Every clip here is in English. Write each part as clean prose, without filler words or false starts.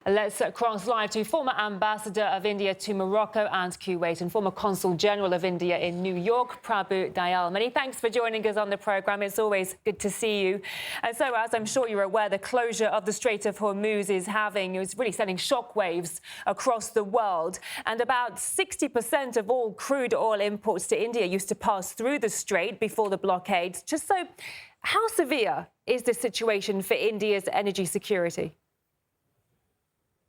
Let's cross live to former Ambassador of India to Morocco and Kuwait and former Consul General of India in New York, Prabhu Dayal. Many thanks for joining us on the programme. It's always good to see you. And so, as I'm sure you're aware, the closure of the Strait of Hormuz is really sending shockwaves across the world. And about 60% of all crude oil imports to India used to pass through the strait before the blockade. Just so, how severe is the situation for India's energy security?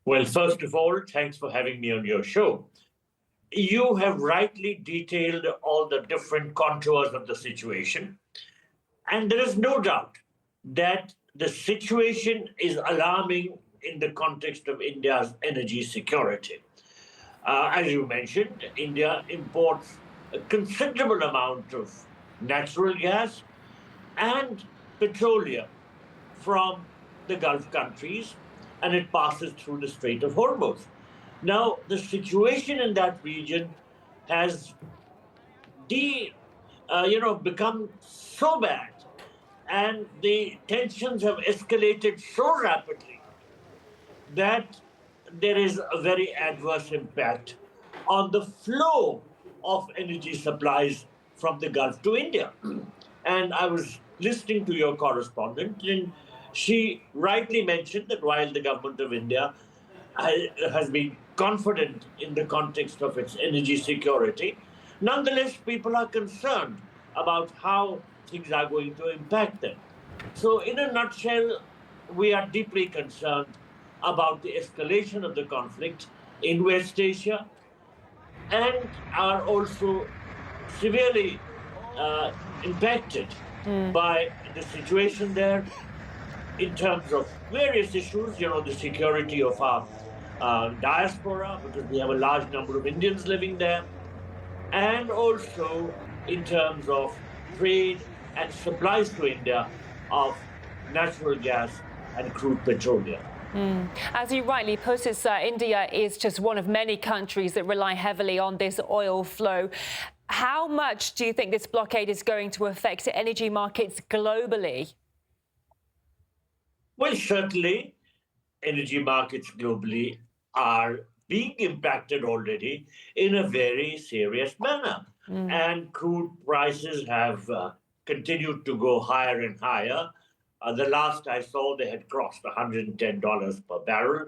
Well, first of all, thanks for having me on your show. You have rightly detailed all the different contours of the situation. And there is no doubt that the situation is alarming in the context of India's energy security. As you mentioned, India imports a considerable amount of natural gas and petroleum from the Gulf countries, and it passes through the Strait of Hormuz. Now, the situation in that region has become so bad, and the tensions have escalated so rapidly that there is a very adverse impact on the flow of energy supplies from the Gulf to India. And I was listening to your correspondent, and she rightly mentioned that while the government of India has been confident in the context of its energy security, nonetheless, people are concerned about how things are going to impact them. So in a nutshell, we are deeply concerned about the escalation of the conflict in West Asia and are also severely impacted by the situation there in terms of various issues, the security of our diaspora, because we have a large number of Indians living there, and also in terms of trade and supplies to India of natural gas and crude petroleum. As you rightly put it, sir, India is just one of many countries that rely heavily on this oil flow. How much do you think this blockade is going to affect energy markets globally? Well, certainly, energy markets globally are being impacted already in a very serious manner. And crude prices have continued to go higher and higher. The last I saw, they had crossed $110 per barrel.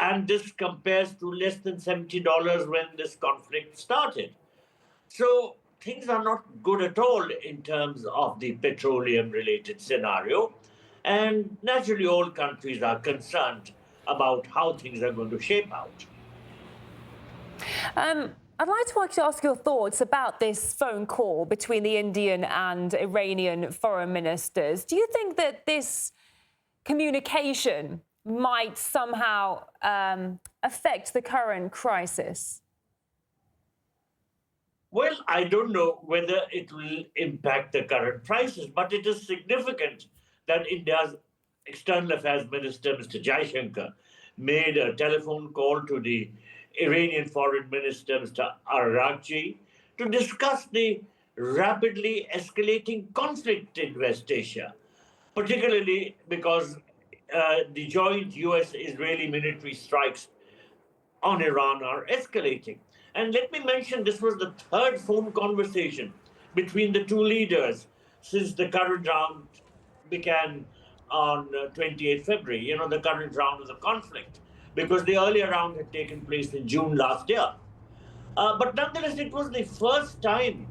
And this compares to less than $70 when this conflict started. So things are not good at all in terms of the petroleum-related scenario. And naturally, all countries are concerned about how things are going to shape out. I'd like to ask your thoughts about this phone call between the Indian and Iranian foreign ministers. Do you think that this communication might somehow affect the current crisis? Well, I don't know whether it will impact the current crisis, but it is significant that India's External Affairs Minister, Mr. Jaishankar, made a telephone call to the Iranian Foreign Minister, Mr. Arrakchi, to discuss the rapidly escalating conflict in West Asia, particularly because the joint US-Israeli military strikes on Iran are escalating. And let me mention, this was the third phone conversation between the two leaders since the current round began on 28 February, the current round of the conflict, because the earlier round had taken place in June last year. But nonetheless, it was the first time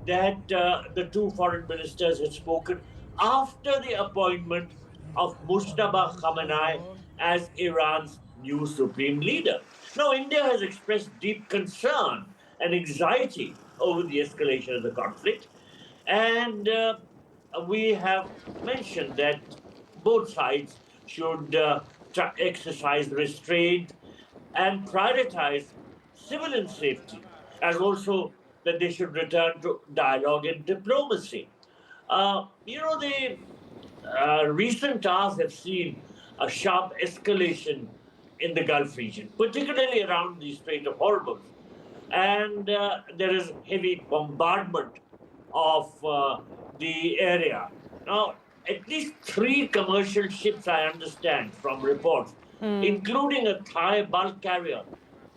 that the two foreign ministers had spoken after the appointment of Mujtaba Khamenei as Iran's new supreme leader. Now, India has expressed deep concern and anxiety over the escalation of the conflict, and we have mentioned that both sides should exercise restraint and prioritize civilian safety, as also that they should return to dialogue and diplomacy. The recent hours have seen a sharp escalation in the Gulf region, particularly around the Strait of Hormuz. And there is heavy bombardment of the area. Now, at least 3 commercial ships, I understand from reports, including a Thai bulk carrier,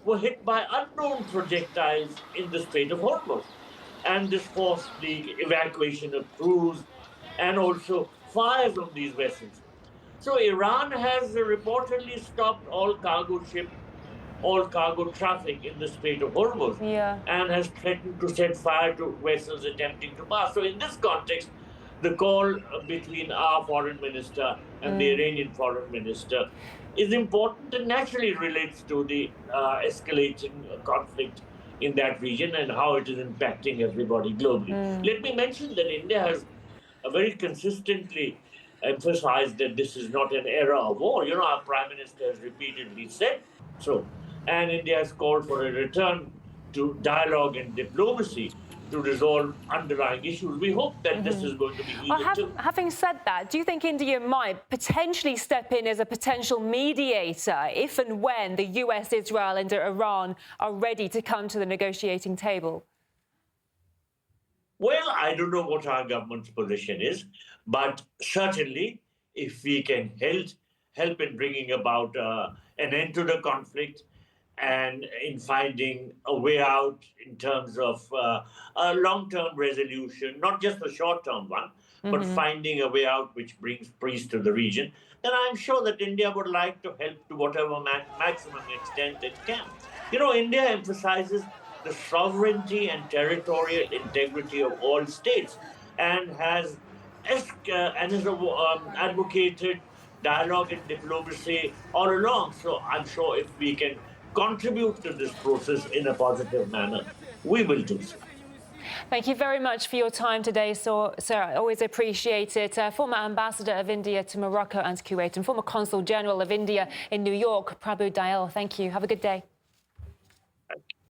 were hit by unknown projectiles in the Strait of Hormuz. And this forced the evacuation of crews and also fire from these vessels. So Iran has reportedly stopped all cargo traffic in the Strait of Hormuz Yeah. and has threatened to set fire to vessels attempting to pass. So in this context, the call between our foreign minister and the Iranian foreign minister is important and naturally relates to the escalating conflict in that region and how it is impacting everybody globally. Let me mention that India has very consistently emphasized that this is not an era of war. You know, our Prime Minister has repeatedly said so. And India has called for a return to dialogue and diplomacy to resolve underlying issues. We hope that this is going to be heeded too. Having said that, do you think India might potentially step in as a potential mediator if and when the US, Israel and Iran are ready to come to the negotiating table? Well, I don't know what our government's position is, but certainly if we can help in bringing about an end to the conflict and in finding a way out in terms of a long-term resolution, not just a short-term one, but finding a way out which brings peace to the region, then I'm sure that India would like to help to whatever maximum extent it can. You know, India emphasizes the sovereignty and territorial integrity of all states and has advocated dialogue and diplomacy all along. So I'm sure if we can contribute to this process in a positive manner, we will do so. Thank you very much for your time today, sir. I always appreciate it. Former Ambassador of India to Morocco and Kuwait and former Consul General of India in New York, Prabhu Dayal. Thank you. Have a good day.